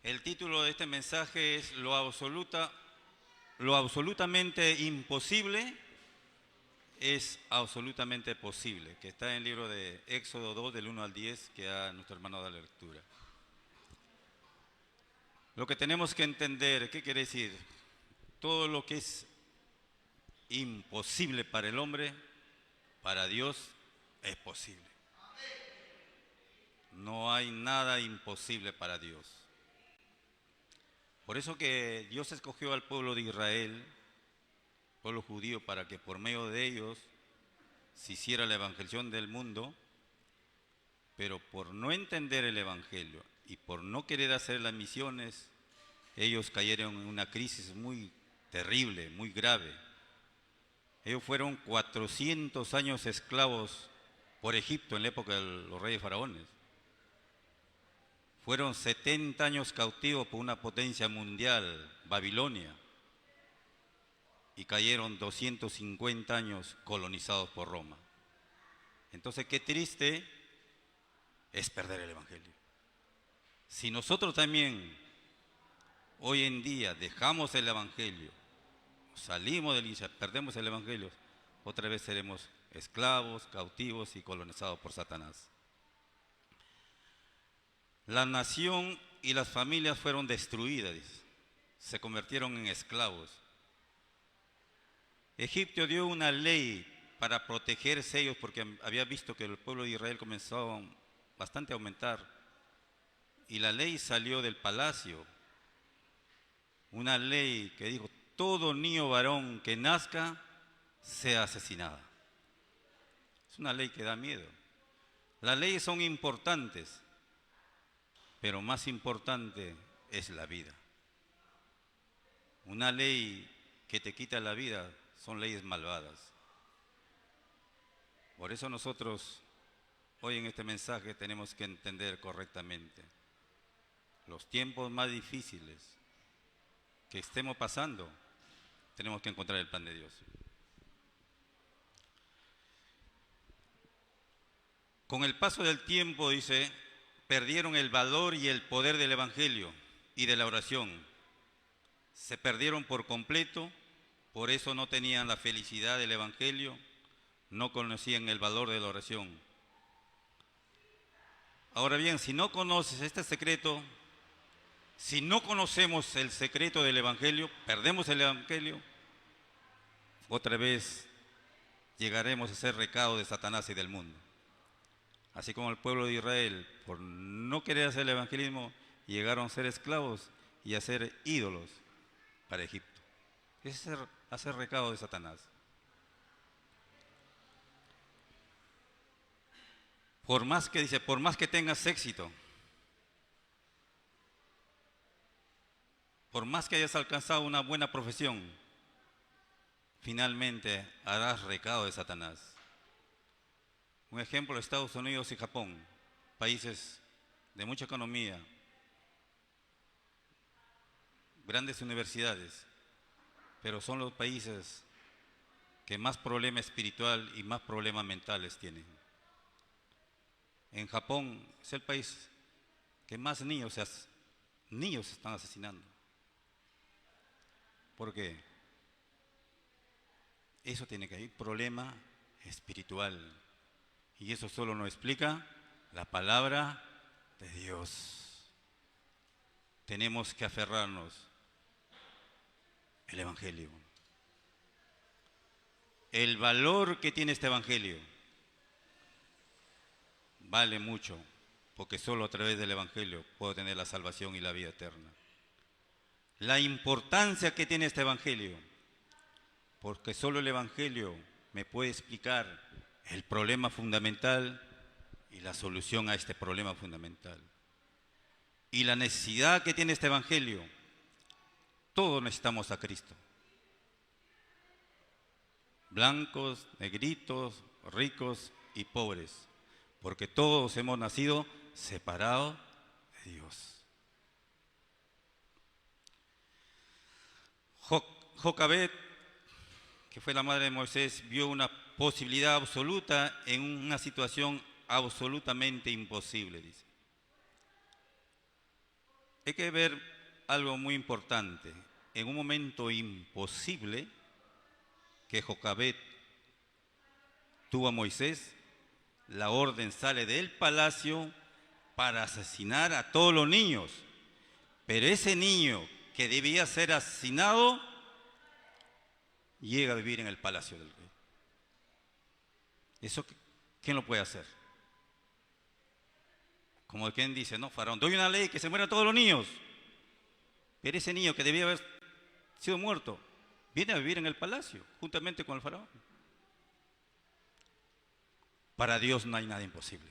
El título de este mensaje es lo absolutamente imposible es absolutamente posible, que está en el libro de Éxodo 2, del 1 al 10, que a nuestro hermano da la lectura. Lo que tenemos que entender, ¿qué quiere decir? Todo lo que es imposible para el hombre, para Dios es posible. No hay nada imposible para Dios. Por eso que Dios escogió al pueblo de Israel, pueblo judío, para que por medio de ellos se hiciera la evangelización del mundo, pero por no entender el evangelio y por no querer hacer las misiones, ellos cayeron en una crisis muy terrible, muy grave. Ellos fueron 400 años esclavos por Egipto en la época de los reyes faraones. Fueron 70 años cautivos por una potencia mundial, Babilonia, y cayeron 250 años colonizados por Roma. Entonces, qué triste es perder el evangelio. Si nosotros también hoy en día dejamos el evangelio, salimos del iglesia, perdemos el evangelio, otra vez seremos esclavos, cautivos y colonizados por Satanás. La nación y las familias fueron destruidas, se convirtieron en esclavos. Egipto dio una ley para protegerse ellos porque había visto que el pueblo de Israel comenzaba bastante a aumentar. Y la ley salió del palacio. Una ley que dijo, todo niño varón que nazca sea asesinado. Es una ley que da miedo. Las leyes son importantes, pero más importante es la vida. Una ley que te quita la vida son leyes malvadas. Por eso nosotros hoy en este mensaje tenemos que entender correctamente los tiempos más difíciles que estemos pasando, tenemos que encontrar el plan de Dios. Con el paso del tiempo, dice, perdieron el valor y el poder del evangelio y de la oración. Se perdieron por completo, por eso no tenían la felicidad del evangelio, no conocían el valor de la oración. Ahora bien, si no conoces este secreto, si no conocemos el secreto del evangelio, perdemos el evangelio, otra vez llegaremos a ser recado de Satanás y del mundo. Así como el pueblo de Israel, por no querer hacer el evangelismo, llegaron a ser esclavos y a ser ídolos para Egipto. Ese es hacer recado de Satanás. Por más que dice, por más que tengas éxito, por más que hayas alcanzado una buena profesión, finalmente harás recado de Satanás. Un ejemplo, Estados Unidos y Japón, países de mucha economía, grandes universidades, pero son los países que más problema espiritual y más problemas mentales tienen. En Japón es el país que más niños están asesinando. ¿Por qué? Eso tiene que haber problema espiritual. Y eso solo nos explica la palabra de Dios. Tenemos que aferrarnos al evangelio. El valor que tiene este evangelio vale mucho, porque solo a través del evangelio puedo tener la salvación y la vida eterna. La importancia que tiene este evangelio, porque solo el evangelio me puede explicar el problema fundamental y la solución a este problema fundamental. Y la necesidad que tiene este evangelio, todos necesitamos a Cristo. Blancos, negritos, ricos y pobres, porque todos hemos nacido separados de Dios. Jocabed, que fue la madre de Moisés, vio una posibilidad absoluta en una situación absolutamente imposible, dice. Hay que ver algo muy importante. En un momento imposible que Jocabet tuvo a Moisés, la orden sale del palacio para asesinar a todos los niños. Pero ese niño que debía ser asesinado llega a vivir en el palacio del rey. ¿Eso quién lo puede hacer? Como quien dice, no, Faraón, doy una ley que se mueran todos los niños. Pero ese niño que debía haber sido muerto viene a vivir en el palacio juntamente con el Faraón. Para Dios no hay nada imposible.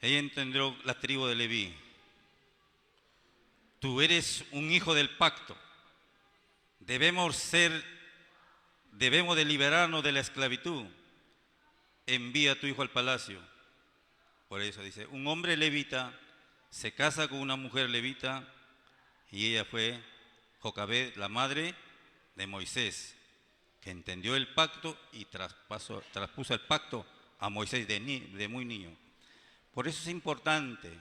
Ella entendió la tribu de Leví. Tú eres un hijo del pacto. Debemos de liberarnos de la esclavitud. Envía a tu hijo al palacio. Por eso dice, un hombre levita se casa con una mujer levita y ella fue Jocabed, la madre de Moisés, que entendió el pacto y traspuso el pacto a Moisés de muy niño. Por eso es importante,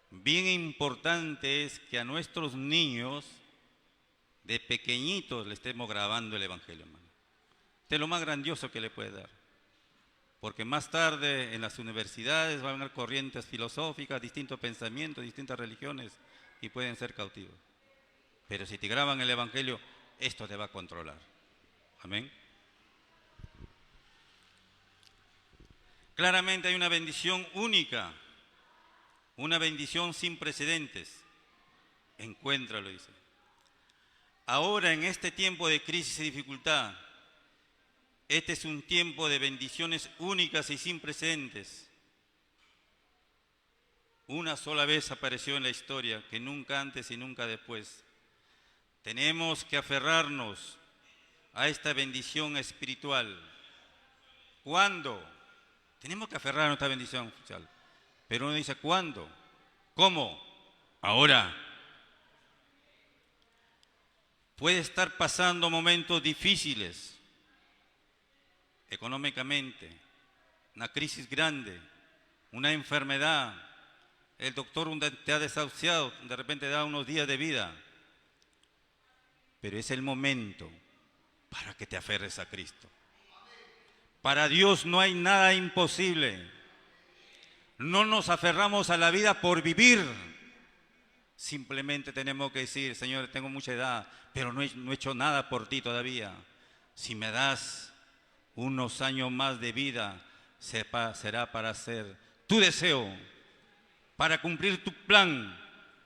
bien importante es que a nuestros niños de pequeñitos le estemos grabando el Evangelio, hermano. Este es lo más grandioso que le puede dar. Porque más tarde en las universidades van a haber corrientes filosóficas, distintos pensamientos, distintas religiones y pueden ser cautivos. Pero si te graban el Evangelio, esto te va a controlar. Amén. Claramente hay una bendición única, una bendición sin precedentes. Encuéntralo, dice. Ahora en este tiempo de crisis y dificultad, este es un tiempo de bendiciones únicas y sin precedentes. Una sola vez apareció en la historia, que nunca antes y nunca después. Tenemos que aferrarnos a esta bendición espiritual. ¿Cuándo? Tenemos que aferrarnos a esta bendición espiritual. Pero uno dice, ¿cuándo? ¿Cómo? Ahora. Puede estar pasando momentos difíciles, económicamente, una crisis grande, una enfermedad, el doctor te ha desahuciado, de repente da unos días de vida, pero es el momento para que te aferres a Cristo. Para Dios no hay nada imposible. No nos aferramos a la vida por vivir. Simplemente tenemos que decir, Señor, tengo mucha edad, pero no he hecho nada por ti todavía. Si me das unos años más de vida, será para hacer tu deseo, para cumplir tu plan.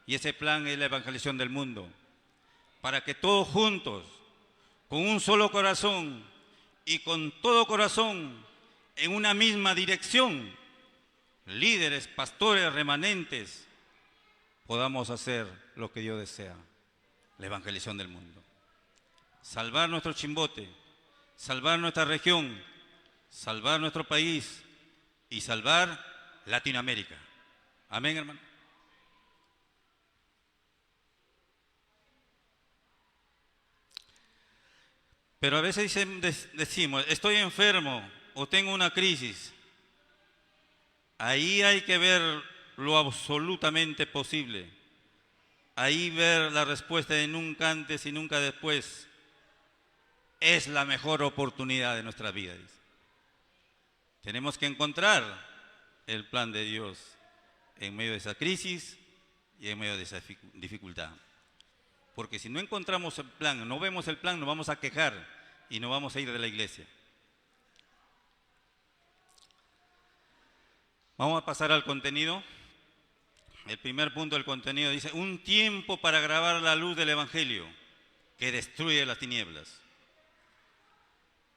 Y ese plan es la evangelización del mundo. Para que todos juntos, con un solo corazón y con todo corazón, en una misma dirección, líderes, pastores, remanentes, podamos hacer lo que Dios desea, la evangelización del mundo. Salvar nuestro Chimbote, salvar nuestra región, salvar nuestro país y salvar Latinoamérica. Amén, hermano. Pero a veces decimos, estoy enfermo o tengo una crisis. Ahí hay que ver lo absolutamente posible. Ahí ver la respuesta de nunca antes y nunca después. Es la mejor oportunidad de nuestra vida, dice. Tenemos que encontrar el plan de Dios en medio de esa crisis y en medio de esa dificultad. Porque si no encontramos el plan, no vemos el plan, nos vamos a quejar y nos vamos a ir de la iglesia. Vamos a pasar al contenido. El primer punto del contenido dice, un tiempo para grabar la luz del Evangelio que destruye las tinieblas.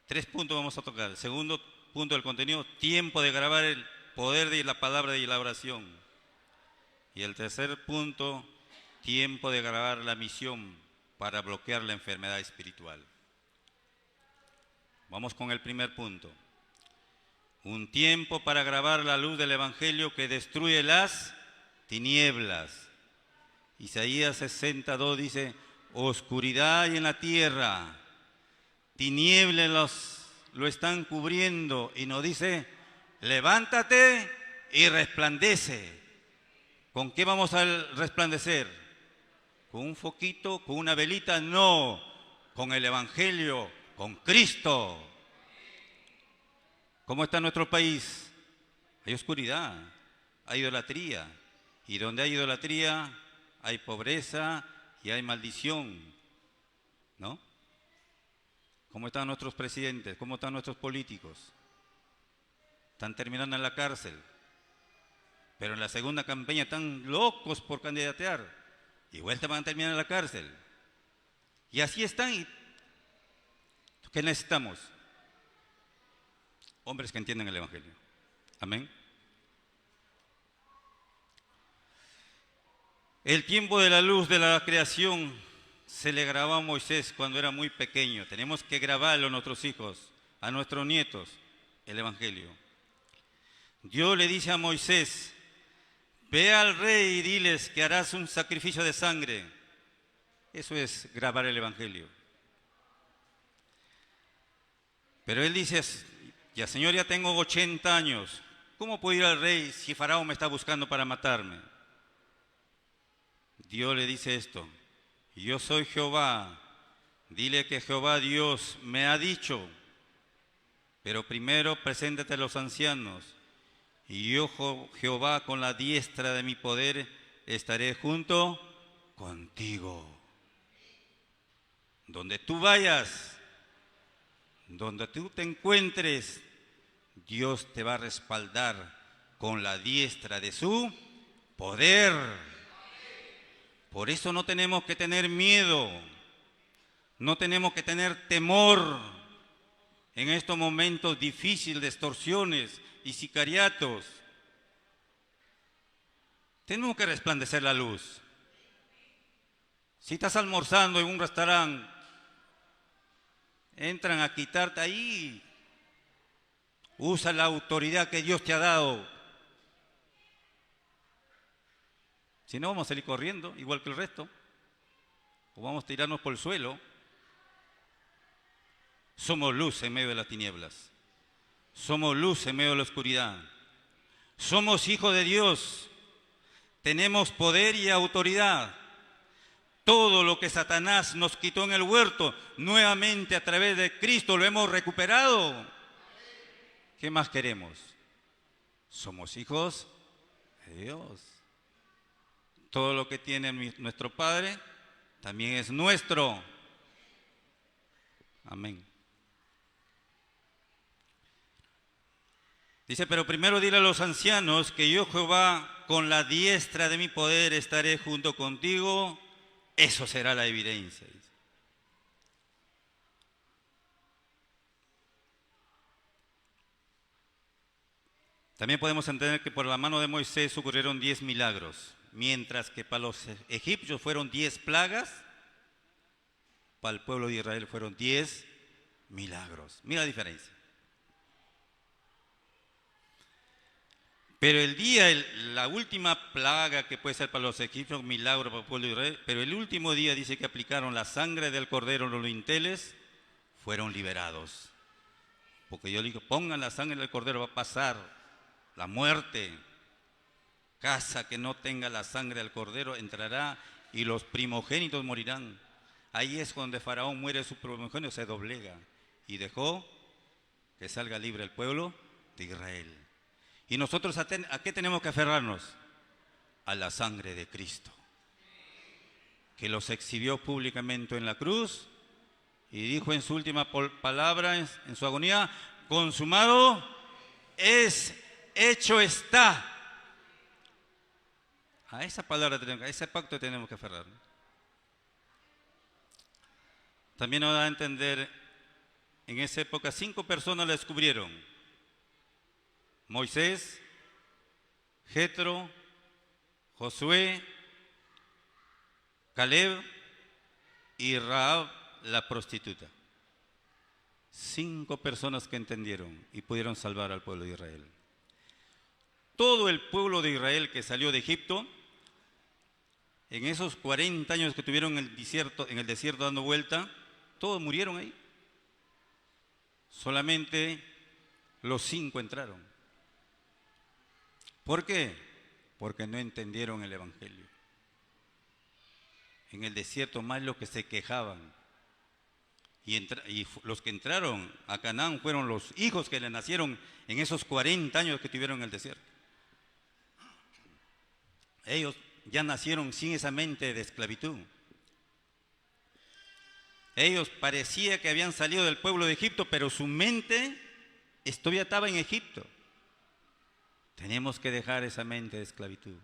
3 puntos vamos a tocar. El segundo punto del contenido, tiempo de grabar el poder de la palabra y la oración. Y el tercer punto, tiempo de grabar la misión para bloquear la enfermedad espiritual. Vamos con el primer punto. Un tiempo para grabar la luz del Evangelio que destruye las tinieblas. Isaías 62 dice, oscuridad hay en la tierra, tinieblas lo están cubriendo, y nos dice, levántate y resplandece. ¿Con qué vamos a resplandecer? ¿Con un foquito? ¿Con una velita? No, con el Evangelio, con Cristo. ¿Cómo está nuestro país? Hay oscuridad, hay idolatría. Y donde hay idolatría, hay pobreza y hay maldición, ¿no? ¿Cómo están nuestros presidentes? ¿Cómo están nuestros políticos? Están terminando en la cárcel. Pero en la segunda campaña están locos por candidatear. Y vuelta van a terminar en la cárcel. Y así están. ¿Qué necesitamos? Hombres que entiendan el Evangelio. Amén. El tiempo de la luz de la creación se le grabó a Moisés cuando era muy pequeño. Tenemos que grabarlo a nuestros hijos, a nuestros nietos, el Evangelio. Dios le dice a Moisés: ve al rey y diles que harás un sacrificio de sangre. Eso es grabar el Evangelio. Pero él dice: ya Señor, ya tengo 80 años. ¿Cómo puedo ir al rey si Faraón me está buscando para matarme? Dios le dice esto: yo soy Jehová. Dile que Jehová Dios me ha dicho. Pero primero preséntate a los ancianos. Y yo, Jehová, con la diestra de mi poder, estaré junto contigo. Donde tú vayas, donde tú te encuentres, Dios te va a respaldar con la diestra de su poder. Por eso no tenemos que tener miedo, no tenemos que tener temor en estos momentos difíciles de extorsiones y sicariatos. Tenemos que resplandecer la luz. Si estás almorzando en un restaurante, entran a quitarte ahí. Usa la autoridad que Dios te ha dado. Si no, vamos a salir corriendo, igual que el resto. O vamos a tirarnos por el suelo. Somos luz en medio de las tinieblas. Somos luz en medio de la oscuridad. Somos hijos de Dios. Tenemos poder y autoridad. Todo lo que Satanás nos quitó en el huerto, nuevamente a través de Cristo lo hemos recuperado. ¿Qué más queremos? Somos hijos de Dios. Todo lo que tiene nuestro Padre también es nuestro. Amén. Dice: pero primero dile a los ancianos que yo, Jehová, con la diestra de mi poder estaré junto contigo. Eso será la evidencia. También podemos entender que por la mano de Moisés ocurrieron 10 milagros, mientras que para los egipcios fueron 10 plagas, para el pueblo de Israel fueron 10 milagros. Mira la diferencia. Pero el día, la última plaga que puede ser para los egipcios, milagro para el pueblo de Israel, pero el último día dice que aplicaron la sangre del cordero en los dinteles, fueron liberados. Porque yo digo: pongan la sangre del cordero, va a pasar la muerte. Casa que no tenga la sangre del cordero entrará y los primogénitos morirán. Ahí es donde Faraón muere, su primogénito se doblega y dejó que salga libre el pueblo de Israel. ¿Y nosotros a qué tenemos que aferrarnos? A la sangre de Cristo, que los exhibió públicamente en la cruz y dijo en su última palabra, en su agonía: consumado es, hecho está. A esa palabra, a ese pacto tenemos que aferrarnos. También nos da a entender, en esa época 5 personas la descubrieron: Moisés, Jetro, Josué, Caleb y Rahab la prostituta. 5 personas que entendieron y pudieron salvar al pueblo de Israel. Todo el pueblo de Israel que salió de Egipto, en esos 40 años que tuvieron en el desierto dando vuelta, todos murieron ahí. Solamente los 5 entraron. ¿Por qué? Porque no entendieron el Evangelio. En el desierto más los que se quejaban. Y los que entraron a Canaán fueron los hijos que le nacieron en esos 40 años que tuvieron en el desierto. Ellos ya nacieron sin esa mente de esclavitud. Ellos parecía que habían salido del pueblo de Egipto, pero su mente todavía estaba en Egipto. Tenemos que dejar esa mente de esclavitud.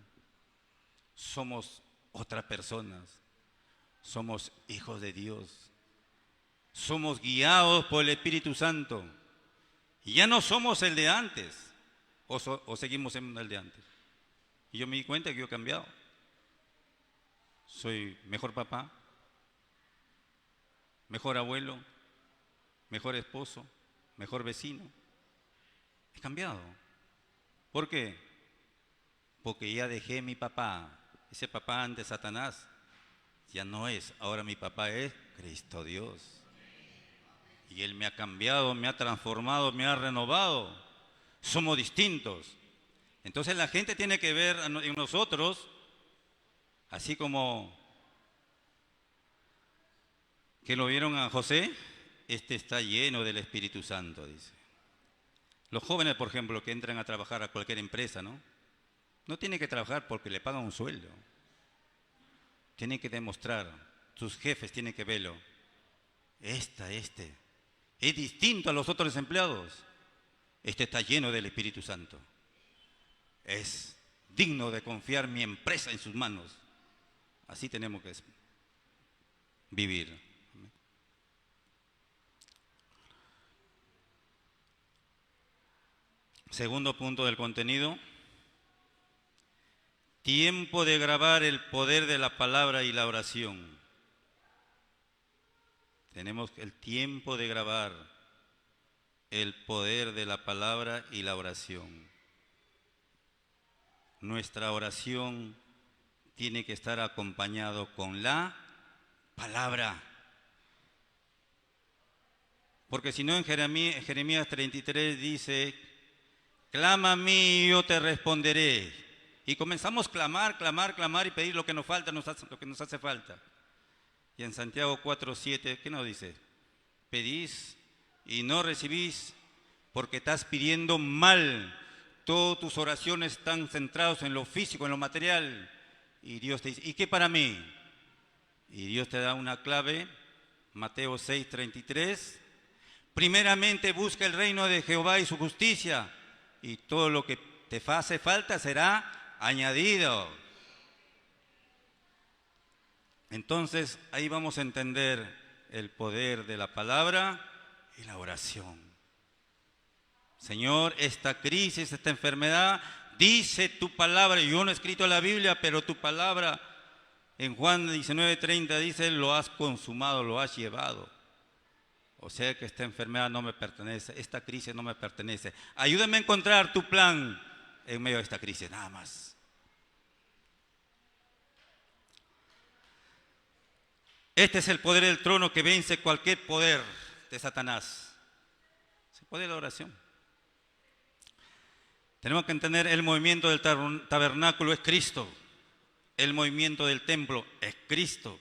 Somos otras personas. Somos hijos de Dios. Somos guiados por el Espíritu Santo. Y ya no somos el de antes. O seguimos siendo el de antes. Y yo me di cuenta que yo he cambiado. Soy mejor papá, mejor abuelo, mejor esposo, mejor vecino. He cambiado. ¿Por qué? Porque ya dejé mi papá. Ese papá ante Satanás ya no es. Ahora mi papá es Cristo Dios. Y Él me ha cambiado, me ha transformado, me ha renovado. Somos distintos. Entonces la gente tiene que ver en nosotros, así como que lo vieron a José, está lleno del Espíritu Santo, dice. Los jóvenes, por ejemplo, que entran a trabajar a cualquier empresa, no tienen que trabajar porque le pagan un sueldo. Tienen que demostrar, sus jefes tienen que verlo. Es distinto a los otros empleados. Está lleno del Espíritu Santo. Es digno de confiar mi empresa en sus manos. Así tenemos que vivir. Segundo punto del contenido. Tiempo de grabar el poder de la palabra y la oración. Tenemos el tiempo de grabar el poder de la palabra y la oración. Nuestra oración tiene que estar acompañado con la palabra. Porque si no, en Jeremías 33 dice, clama a mí y yo te responderé. Y comenzamos a clamar y pedir lo que nos falta, lo que nos hace falta. Y en Santiago 4:7, ¿qué nos dice? Pedís y no recibís porque estás pidiendo mal. Todas tus oraciones están centradas en lo físico, en lo material. Y Dios te dice, ¿y qué para mí? Y Dios te da una clave, Mateo 6:33. Primeramente busca el reino de Jehová y su justicia, y todo lo que te hace falta será añadido. Entonces ahí vamos a entender el poder de la palabra y la oración. Señor, esta crisis, esta enfermedad, dice tu palabra. Yo no he escrito la Biblia, pero tu palabra en Juan 19:30 dice, lo has consumado, lo has llevado. O sea que esta enfermedad no me pertenece, esta crisis no me pertenece. Ayúdame a encontrar tu plan en medio de esta crisis, nada más. Este es el poder del trono que vence cualquier poder de Satanás. Es el poder de la oración. Tenemos que entender el movimiento del tabernáculo es Cristo. El movimiento del templo es Cristo.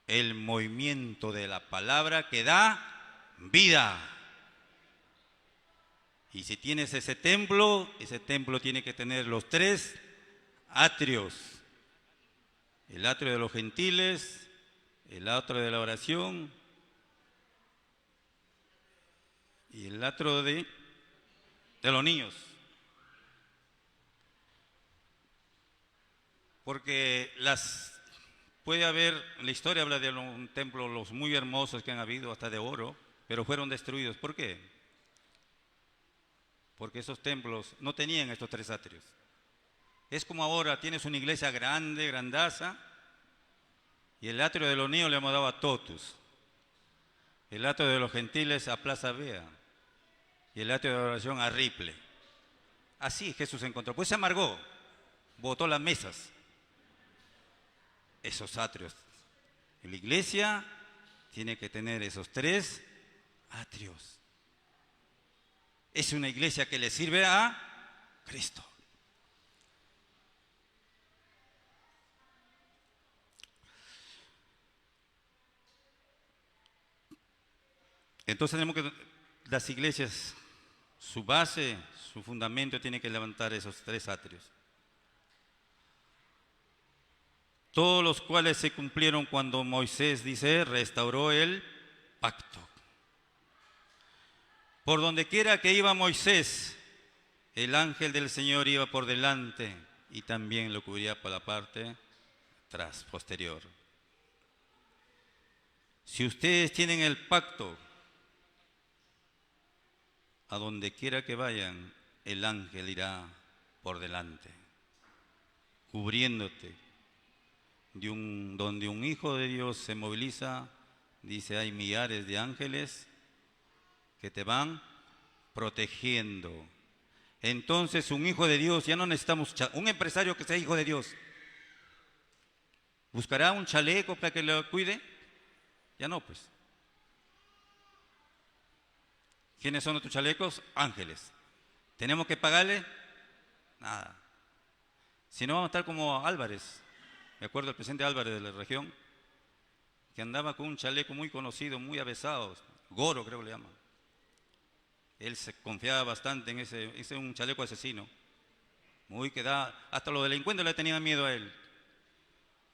El movimiento de la palabra que da vida. Y si tienes ese templo tiene que tener los 3 atrios. El atrio de los gentiles, el atrio de la oración y el atrio de los niños. Porque puede haber, la historia habla de un templo, los muy hermosos que han habido, hasta de oro, pero fueron destruidos. ¿Por qué? Porque esos templos no tenían estos 3 atrios. Es como ahora, tienes una iglesia grande, grandaza, y el atrio de los niños le hemos dado a Totus, el atrio de los gentiles a Plaza Vea, y el atrio de oración a Ripley. Así Jesús se encontró. Pues se amargó, botó las mesas, esos atrios. Y la iglesia tiene que tener esos 3 atrios. Es una iglesia que le sirve a Cristo. Entonces tenemos que, las iglesias, su base, su fundamento tiene que levantar esos tres atrios. Todos los cuales se cumplieron cuando Moisés, dice, restauró el pacto. Por donde quiera que iba Moisés, el ángel del Señor iba por delante y también lo cubría por la parte atrás, posterior. Si ustedes tienen el pacto, a donde quiera que vayan, el ángel irá por delante, cubriéndote. Donde un hijo de Dios se moviliza, dice, hay millares de ángeles que te van protegiendo. Entonces, un hijo de Dios, ya no necesitamos, un empresario que sea hijo de Dios, ¿buscará un chaleco para que lo cuide? Ya no, pues. ¿Quiénes son nuestros chalecos? Ángeles. ¿Tenemos que pagarle? Nada. Si no, vamos a estar como Álvarez. Me acuerdo del presidente Álvarez de la región, que andaba con un chaleco muy conocido, muy avesado, Goro creo que le llaman. Él se confiaba bastante en ese un chaleco asesino, muy que da, hasta los delincuentes le tenían miedo a él.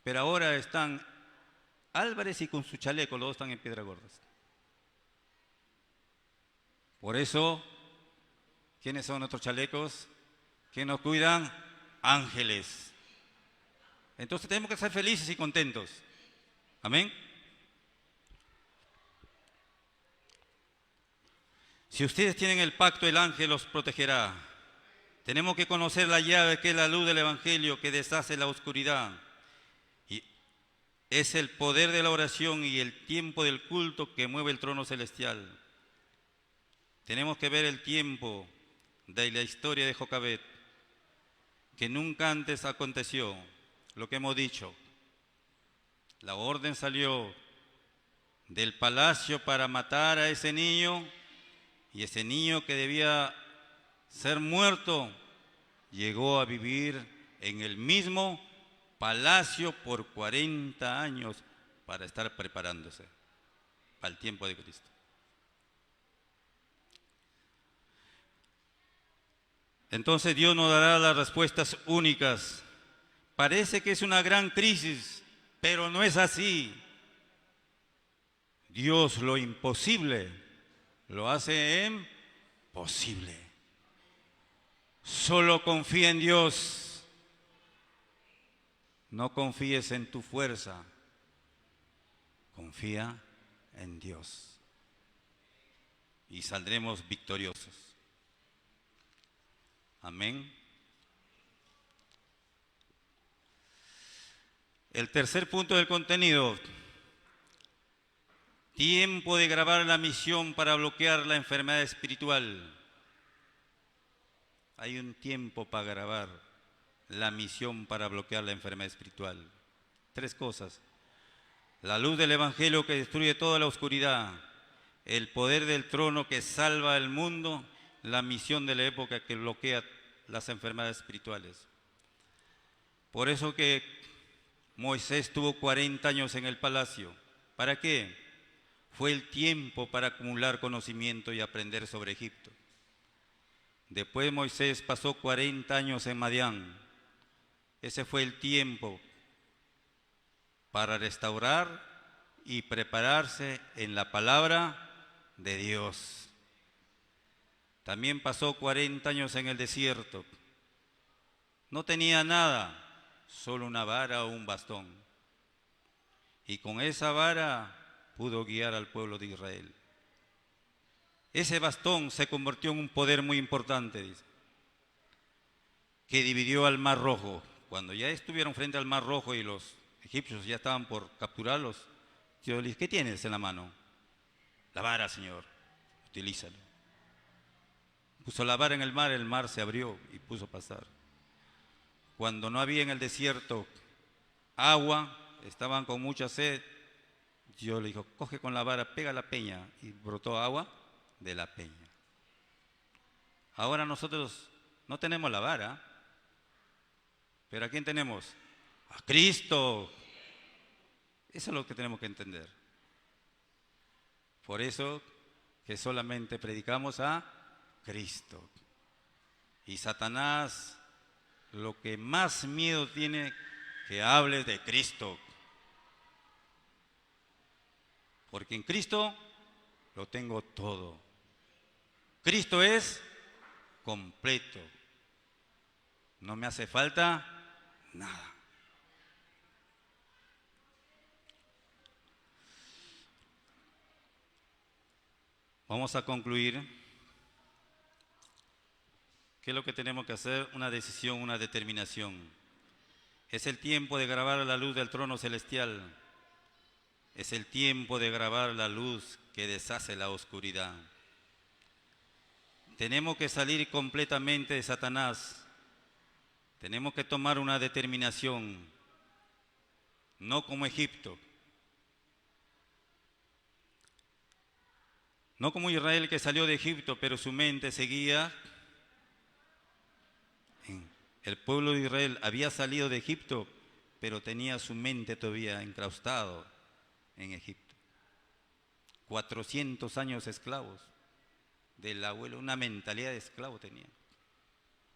Pero ahora están Álvarez y con su chaleco, los dos están en Piedras Gordas. Por eso, ¿quiénes son nuestros chalecos? ¿Quién nos cuidan? Ángeles. Entonces tenemos que ser felices y contentos. Amén. Si ustedes tienen el pacto, el ángel los protegerá. Tenemos que conocer la llave que es la luz del Evangelio que deshace la oscuridad. Y es el poder de la oración y el tiempo del culto que mueve el trono celestial. Tenemos que ver el tiempo de la historia de Jocabet, que nunca antes aconteció. Lo que hemos dicho, la orden salió del palacio para matar a ese niño, y ese niño que debía ser muerto llegó a vivir en el mismo palacio por 40 años para estar preparándose para el tiempo de Cristo. Entonces Dios nos dará las respuestas únicas. Parece que es una gran crisis, pero no es así. Dios lo imposible lo hace en posible. Solo confía en Dios. No confíes en tu fuerza. Confía en Dios. Y saldremos victoriosos. Amén. El tercer punto del contenido, tiempo de grabar la misión para bloquear la enfermedad espiritual. Hay un tiempo para grabar la misión para bloquear la enfermedad espiritual. Tres cosas: la luz del Evangelio que destruye toda la oscuridad, el poder del trono que salva el mundo, la misión de la época que bloquea las enfermedades espirituales. Por eso que Moisés tuvo 40 años en el palacio. ¿Para qué? Fue el tiempo para acumular conocimiento y aprender sobre Egipto. Después Moisés pasó 40 años en Madián. Ese fue el tiempo para restaurar y prepararse en la palabra de Dios. También pasó 40 años en el desierto. No tenía nada, solo una vara o un bastón. Y con esa vara pudo guiar al pueblo de Israel. Ese bastón se convirtió en un poder muy importante, dice, que dividió al Mar Rojo. Cuando ya estuvieron frente al Mar Rojo y los egipcios ya estaban por capturarlos, Dios le dice: ¿qué tienes en la mano? La vara, Señor, utilízalo. Puso la vara en el mar se abrió y puso a pasar. Cuando no había en el desierto agua, estaban con mucha sed, Dios le dijo: coge con la vara, pega la peña, y brotó agua de la peña. Ahora nosotros No tenemos la vara. Pero ¿a quién tenemos? A Cristo. Eso es lo que tenemos que entender. Por eso que solamente predicamos a Cristo. Y Satanás lo que más miedo tiene que hable de Cristo. Porque en Cristo lo tengo todo. Cristo es completo. No me hace falta nada. Vamos a concluir. ¿Qué es lo que tenemos que hacer? Una decisión, una determinación. Es el tiempo de grabar la luz del trono celestial. Es el tiempo de grabar la luz que deshace la oscuridad. Tenemos que salir completamente de Satanás. Tenemos que tomar una determinación. No como Egipto. No como Israel que salió de Egipto, pero su mente seguía. El pueblo de Israel había salido de Egipto, pero tenía su mente todavía enclaustado en Egipto. 400 años esclavos del abuelo, una mentalidad de esclavo tenían.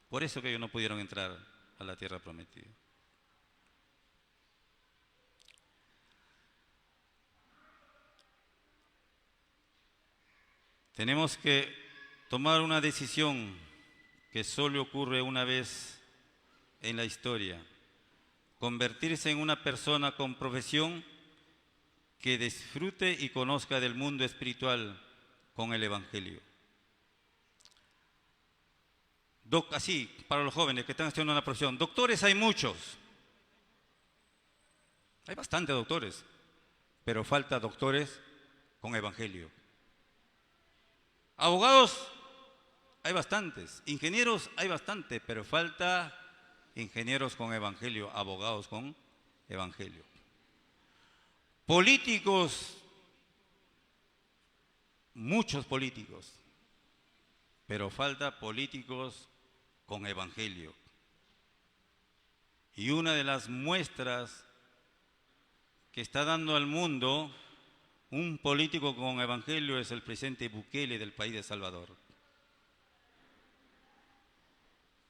Por eso que ellos no pudieron entrar a la tierra prometida. Tenemos que tomar una decisión que solo ocurre una vez en la historia. Convertirse en una persona con profesión que disfrute y conozca del mundo espiritual con el Evangelio. Así, para los jóvenes que están estudiando una profesión, doctores hay muchos. Hay bastantes doctores, pero falta doctores con Evangelio. Abogados hay bastantes, ingenieros hay bastantes, pero falta ingenieros con Evangelio, abogados con Evangelio. Políticos, muchos políticos, pero falta políticos con Evangelio. Y una de las muestras que está dando al mundo un político con Evangelio es el presidente Bukele del país de El Salvador.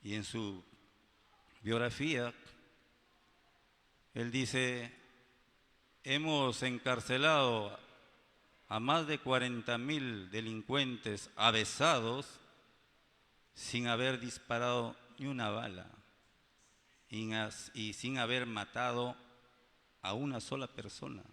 Y en su biografía, él dice: hemos encarcelado a más de 40.000 delincuentes avesados sin haber disparado ni una bala y sin haber matado a una sola persona.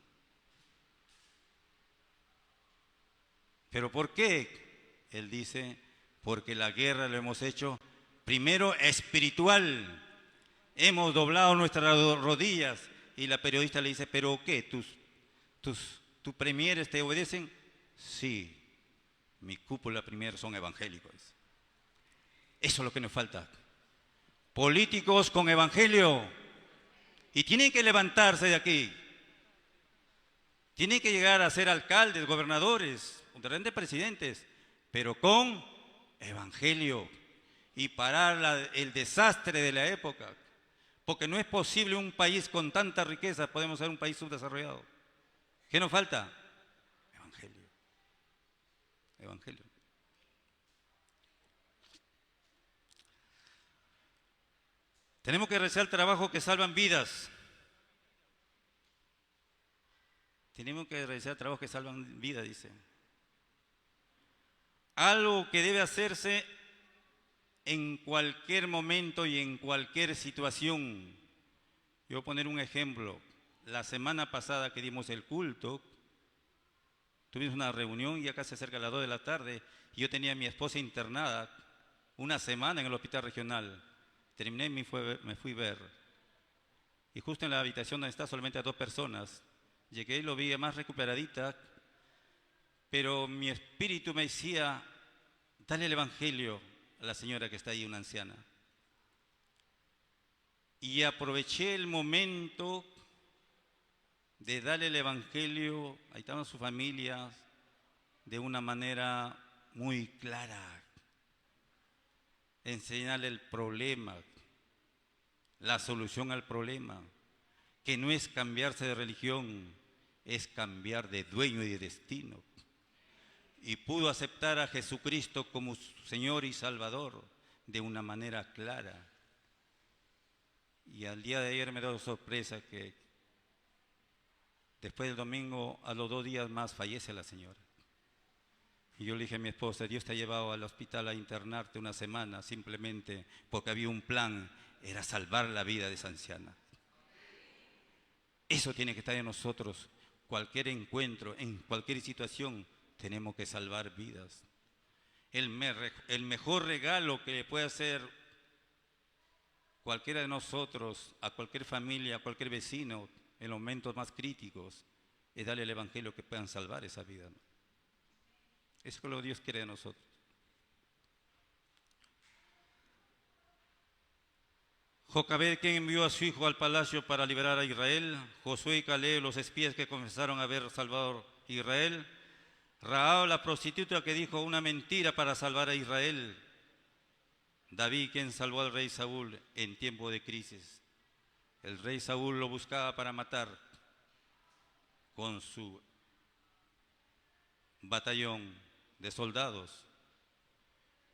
¿Pero por qué? Él dice, porque la guerra lo hemos hecho primero espiritual. Hemos doblado nuestras rodillas. Y la periodista le dice, ¿pero qué? ¿Tus premieres te obedecen? Sí, mi cúpula premier son evangélicos. Eso es lo que nos falta. Políticos con evangelio. Y tienen que levantarse de aquí. Tienen que llegar a ser alcaldes, gobernadores, de repente presidentes, pero con evangelio. Y parar el desastre de la época. Porque no es posible un país con tanta riqueza, podemos ser un país subdesarrollado. ¿Qué nos falta? Evangelio. Evangelio. Tenemos que realizar trabajo que salvan vidas. Tenemos que realizar trabajos que salvan vidas, dice. Algo que debe hacerse en cualquier momento y en cualquier situación. Yo voy a poner un ejemplo. La semana pasada que dimos el culto, tuvimos una reunión, ya casi cerca de las 2 de la tarde, y yo tenía a mi esposa internada una semana en el hospital regional. Terminé y me fui a ver. Y justo en la habitación donde está solamente a 2 personas, llegué y lo vi más recuperadita, pero mi espíritu me decía, dale el evangelio a la señora que está ahí, una anciana. Y aproveché el momento de darle el evangelio, ahí estaban sus familias, de una manera muy clara. enseñarle el problema, la solución al problema, que no es cambiarse de religión, es cambiar de dueño y de destino. Y pudo aceptar a Jesucristo como su Señor y Salvador de una manera clara. Y al día de ayer me dio sorpresa que después del domingo, a los 2 días más, fallece la señora. Y yo le dije a mi esposa, Dios te ha llevado al hospital a internarte una semana simplemente porque había un plan, era salvar la vida de esa anciana. Eso tiene que estar en nosotros. Cualquier encuentro, en cualquier situación, tenemos que salvar vidas. El mejor regalo que le puede hacer cualquiera de nosotros, a cualquier familia, a cualquier vecino, en los momentos más críticos, es darle el evangelio que puedan salvar esa vida, ¿no? Eso es lo que Dios quiere de nosotros. Jocabed, quien envió a su hijo al palacio para liberar a Israel, Josué y Caleb, los espías que confesaron haber salvado a Israel, Rahab, la prostituta que dijo una mentira para salvar a Israel, David, quien salvó al rey Saúl en tiempo de crisis. El rey Saúl lo buscaba para matar con su batallón de soldados.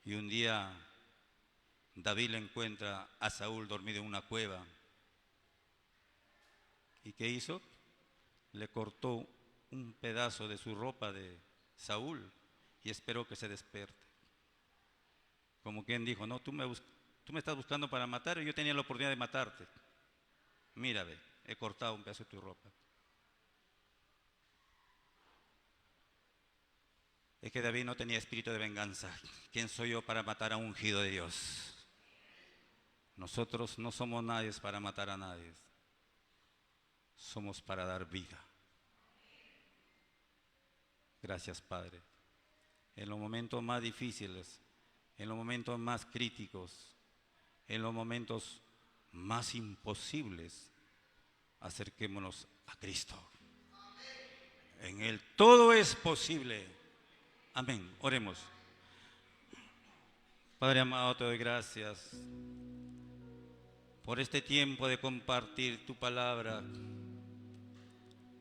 Y un día David le encuentra a Saúl dormido en una cueva. ¿Y qué hizo? Le cortó un pedazo de su ropa de Saúl y esperó que se despierte. Como quien dijo, no, tú me estás buscando para matar y yo tenía la oportunidad de matarte. Mira, ve, he cortado un pedazo de tu ropa. Es que David no tenía espíritu de venganza. ¿Quién soy yo para matar a un ungido de Dios? Nosotros no somos nadie para matar a nadie. Somos para dar vida. Gracias, Padre. En los momentos más difíciles, en los momentos más críticos, en los momentos más imposibles, acerquémonos a Cristo. En Él todo es posible. Amén. Oremos. Padre amado, te doy gracias por este tiempo de compartir tu palabra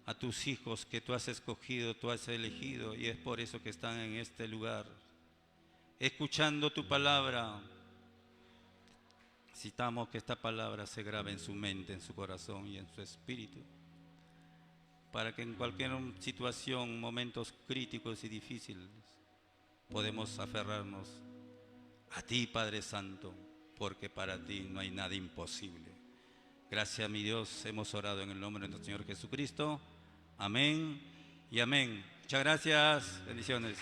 a tus hijos que tú has escogido, tú has elegido, y es por eso que están en este lugar. Escuchando tu palabra, necesitamos que esta palabra se grabe en su mente, en su corazón y en su espíritu, para que en cualquier situación, momentos críticos y difíciles, podemos aferrarnos a ti, Padre Santo, porque para ti no hay nada imposible. Gracias, mi Dios, hemos orado en el nombre de nuestro Señor Jesucristo. Amén y amén. Muchas gracias. Bendiciones.